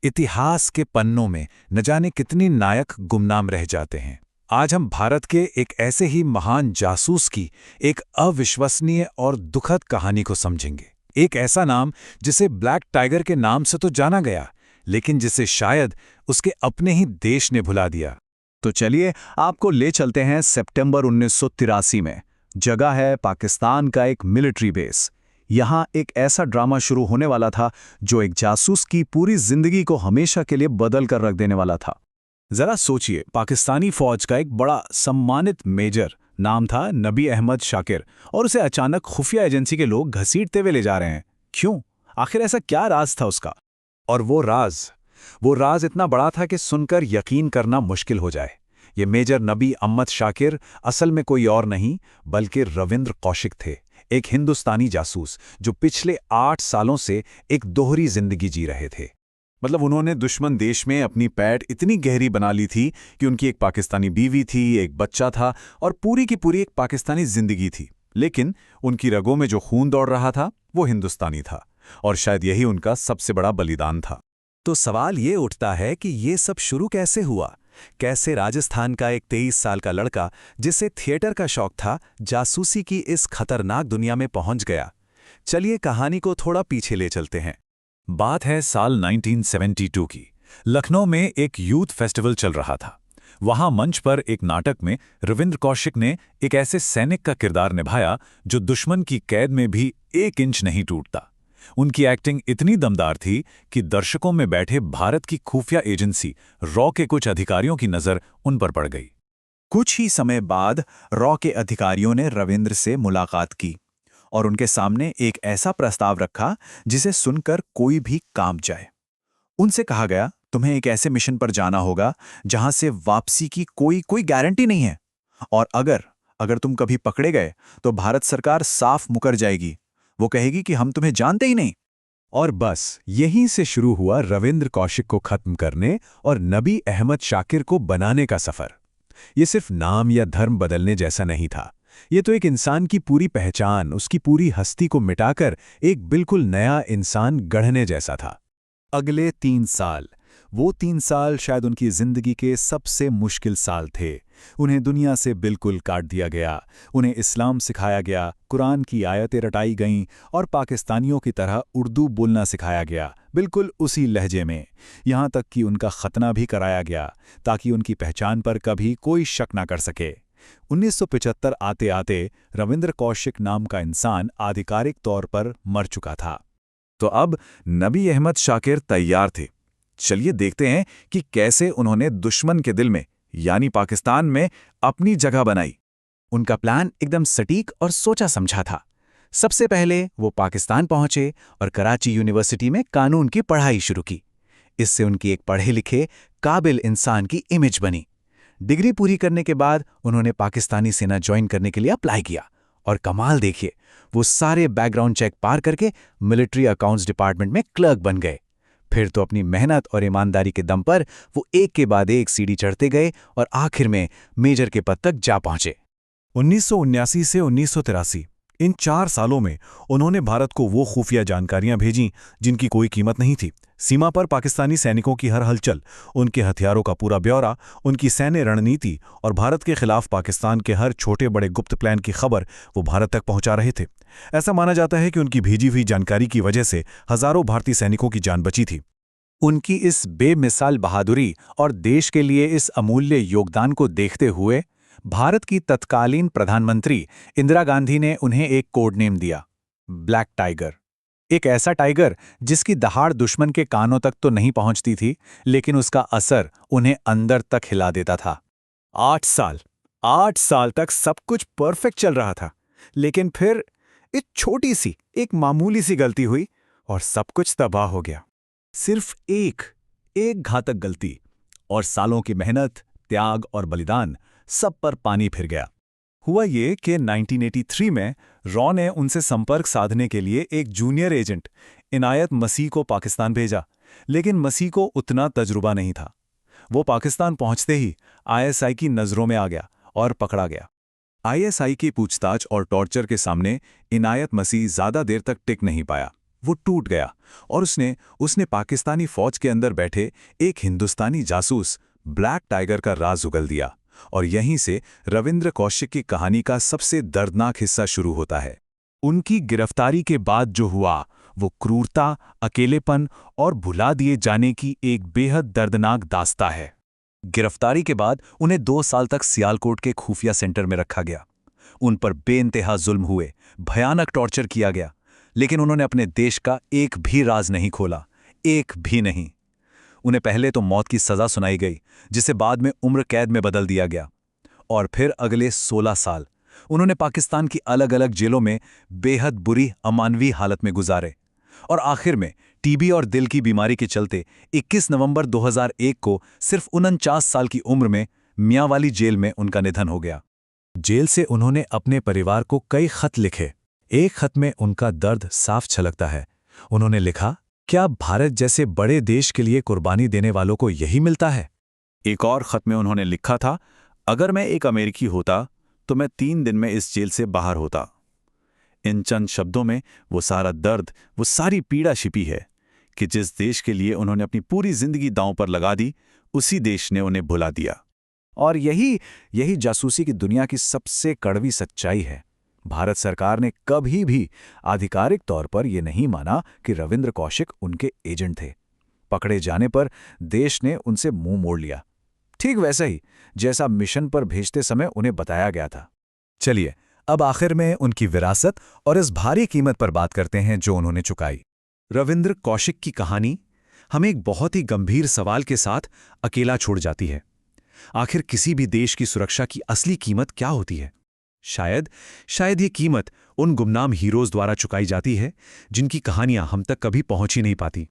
इतिहास के पन्नों में न जाने कितने नायक गुमनाम रह जाते हैं। आज हम भारत के एक ऐसे ही महान जासूस की एक अविश्वसनीय और दुखद कहानी को समझेंगे। एक ऐसा नाम जिसे ब्लैक टाइगर के नाम से तो जाना गया, लेकिन जिसे शायद उसके अपने ही देश ने भुला दिया। तो चलिए आपको ले चलते हैं सितंबर 1983 में। जगह है पाकिस्तान का एक मिलिट्री बेस। यहाँ एक ऐसा ड्रामा शुरू होने वाला था जो एक जासूस की पूरी जिंदगी को हमेशा के लिए बदल कर रख देने वाला था। जरा सोचिए, पाकिस्तानी फौज का एक बड़ा सम्मानित मेजर, नाम था नबी अहमद शाकिर, और उसे अचानक खुफिया एजेंसी के लोग घसीटते हुए ले जा रहे हैं। क्यों? आखिर ऐसा क्या राज था उसका? और वो राज इतना बड़ा था कि सुनकर यकीन करना मुश्किल हो जाए। ये मेजर नबी अहमद शाकिर असल में कोई और नहीं बल्कि रविंद्र कौशिक थे, एक हिंदुस्तानी जासूस जो पिछले 8 सालों से एक दोहरी जिंदगी जी रहे थे। मतलब उन्होंने दुश्मन देश में अपनी पैठ इतनी गहरी बना ली थी कि उनकी एक पाकिस्तानी बीवी थी, एक बच्चा था और पूरी की पूरी एक पाकिस्तानी जिंदगी थी। लेकिन उनकी रगों में जो खून दौड़ रहा था वो हिंदुस्तानी था, और शायद यही उनका सबसे बड़ा बलिदान था। तो सवाल ये उठता है कि ये सब शुरू कैसे हुआ? कैसे राजस्थान का एक 23 साल का लड़का जिसे थिएटर का शौक था, जासूसी की इस खतरनाक दुनिया में पहुंच गया? चलिए कहानी को थोड़ा पीछे ले चलते हैं। बात है साल 1972 की। लखनऊ में एक यूथ फेस्टिवल चल रहा था। वहां मंच पर एक नाटक में रविंद्र कौशिक ने एक ऐसे सैनिक का किरदार निभाया जो दुश्मन की कैद में भी 1 इंच नहीं टूटता। उनकी एक्टिंग इतनी दमदार थी कि दर्शकों में बैठे भारत की खुफिया एजेंसी रॉ के कुछ अधिकारियों की नज़र उन पर पड़ गई। कुछ ही समय बाद रॉ के अधिकारियों ने रविंद्र से मुलाकात की और उनके सामने एक ऐसा प्रस्ताव रखा जिसे सुनकर कोई भी कांप जाए। उनसे कहा गया, तुम्हें एक ऐसे मिशन पर जाना होगा जहां से वापसी की कोई गारंटी नहीं है, और अगर तुम कभी पकड़े गए तो भारत सरकार साफ मुकर जाएगी। वो कहेगी कि हम तुम्हें जानते ही नहीं। और बस यहीं से शुरू हुआ रविंद्र कौशिक को खत्म करने और नबी अहमद शाकिर को बनाने का सफर। ये सिर्फ नाम या धर्म बदलने जैसा नहीं था। ये तो एक इंसान की पूरी पहचान, उसकी पूरी हस्ती को मिटाकर एक बिल्कुल नया इंसान गढ़ने जैसा था। अगले 3 साल, वो 3 साल शायद उनकी जिंदगी के सबसे मुश्किल साल थे। उन्हें दुनिया से बिल्कुल काट दिया गया। उन्हें इस्लाम सिखाया गया, कुरान की आयतें रटाई गईं और पाकिस्तानियों की तरह उर्दू बोलना सिखाया गया, बिल्कुल उसी लहजे में। यहाँ तक कि उनका खतना भी कराया गया ताकि उनकी पहचान पर कभी कोई शक ना कर सके। 1975 आते आते रविंद्र कौशिक नाम का इंसान आधिकारिक तौर पर मर चुका था। तो अब नबी अहमद शाकिर तैयार थे। चलिए देखते हैं कि कैसे उन्होंने दुश्मन के दिल में यानी पाकिस्तान में अपनी जगह बनाई। उनका प्लान एकदम सटीक और सोचा समझा था। सबसे पहले वो पाकिस्तान पहुंचे और कराची यूनिवर्सिटी में कानून की पढ़ाई शुरू की। इससे उनकी एक पढ़े लिखे काबिल इंसान की इमेज बनी। डिग्री पूरी करने के बाद उन्होंने पाकिस्तानी सेना ज्वाइन करने के लिए अप्लाई किया, और कमाल देखिए, वो सारे बैकग्राउंड चेक पार करके मिलिट्री अकाउंट्स डिपार्टमेंट में क्लर्क बन गए। फिर तो अपनी मेहनत और ईमानदारी के दम पर वो एक के बाद एक सीढ़ी चढ़ते गए और आखिर में मेजर के पद तक जा पहुंचे। 1979 से 1983 इन 4 सालों में उन्होंने भारत को वो खुफिया जानकारियां भेजीं जिनकी कोई कीमत नहीं थी। सीमा पर पाकिस्तानी सैनिकों की हर हलचल, उनके हथियारों का पूरा ब्यौरा, उनकी सैन्य रणनीति और भारत के खिलाफ पाकिस्तान के हर छोटे बड़े गुप्त प्लान की खबर वो भारत तक पहुंचा रहे थे। ऐसा माना जाता है कि उनकी भेजी हुई जानकारी की वजह से हजारों भारतीय सैनिकों की जान बची थी। उनकी इस बेमिसाल बहादुरी और देश के लिए इस अमूल्य योगदान को देखते हुए भारत की तत्कालीन प्रधानमंत्री इंदिरा गांधी ने उन्हें एक कोड नेम दिया, ब्लैक टाइगर। एक ऐसा टाइगर जिसकी दहाड़ दुश्मन के कानों तक तो नहीं पहुंचती थी, लेकिन उसका असर उन्हें अंदर तक हिला देता था। 8 साल तक सब कुछ परफेक्ट चल रहा था, लेकिन फिर एक छोटी सी, एक मामूली सी गलती हुई और सब कुछ तबाह हो गया। सिर्फ एक घातक गलती, और सालों की मेहनत, त्याग और बलिदान सब पर पानी फिर गया। हुआ ये कि 1983 में रॉ ने उनसे संपर्क साधने के लिए एक जूनियर एजेंट इनायत मसीह को पाकिस्तान भेजा, लेकिन मसीह को उतना तजुर्बा नहीं था। वो पाकिस्तान पहुंचते ही आईएसआई की नज़रों में आ गया और पकड़ा गया। आईएसआई की पूछताछ और टॉर्चर के सामने इनायत मसीह ज़्यादा देर तक टिक नहीं पाया। वो टूट गया और उसने पाकिस्तानी फौज के अंदर बैठे एक हिंदुस्तानी जासूस ब्लैक टाइगर का राज उगल दिया। और यहीं से रविंद्र कौशिक की कहानी का सबसे दर्दनाक हिस्सा शुरू होता है। उनकी गिरफ्तारी के बाद जो हुआ वो क्रूरता, अकेलेपन और भुला दिए जाने की एक बेहद दर्दनाक दास्तां है। गिरफ्तारी के बाद उन्हें 2 साल तक सियालकोट के खुफिया सेंटर में रखा गया। उन पर बेइंतहा जुल्म हुए, भयानक टॉर्चर किया गया, लेकिन उन्होंने अपने देश का एक भी राज नहीं खोला, एक भी नहीं। उन्हें पहले तो मौत की सजा सुनाई गई, जिसे बाद में उम्र कैद में बदल दिया गया, और फिर अगले 16 साल उन्होंने पाकिस्तान की अलग अलग जेलों में बेहद बुरी अमानवीय हालत में गुजारे। और आखिर में टीबी और दिल की बीमारी के चलते 21 नवंबर 2001 को सिर्फ 49 साल की उम्र में मियांवाली जेल में उनका निधन हो गया। जेल से उन्होंने अपने परिवार को कई खत लिखे। एक खत में उनका दर्द साफ छलकता है। उन्होंने लिखा, क्या भारत जैसे बड़े देश के लिए कुर्बानी देने वालों को यही मिलता है? एक और खत में उन्होंने लिखा था, अगर मैं एक अमेरिकी होता तो मैं 3 दिन में इस जेल से बाहर होता। इन चंद शब्दों में वो सारा दर्द, वो सारी पीड़ा छिपी है कि जिस देश के लिए उन्होंने अपनी पूरी जिंदगी दांव पर लगा दी, उसी देश ने उन्हें भुला दिया। और यही जासूसी की दुनिया की सबसे कड़वी सच्चाई है। भारत सरकार ने कभी भी आधिकारिक तौर पर यह नहीं माना कि रविंद्र कौशिक उनके एजेंट थे। पकड़े जाने पर देश ने उनसे मुंह मोड़ लिया, ठीक वैसा ही जैसा मिशन पर भेजते समय उन्हें बताया गया था। चलिए, अब आखिर में उनकी विरासत और इस भारी कीमत पर बात करते हैं जो उन्होंने चुकाई। रविंद्र कौशिक की कहानी हमें एक बहुत ही गंभीर सवाल के साथ अकेला छोड़ जाती है। आखिर किसी भी देश की सुरक्षा की असली कीमत क्या होती है? शायद ये कीमत उन गुमनाम हीरोज द्वारा चुकाई जाती है जिनकी कहानियां हम तक कभी पहुंच ही नहीं पाती।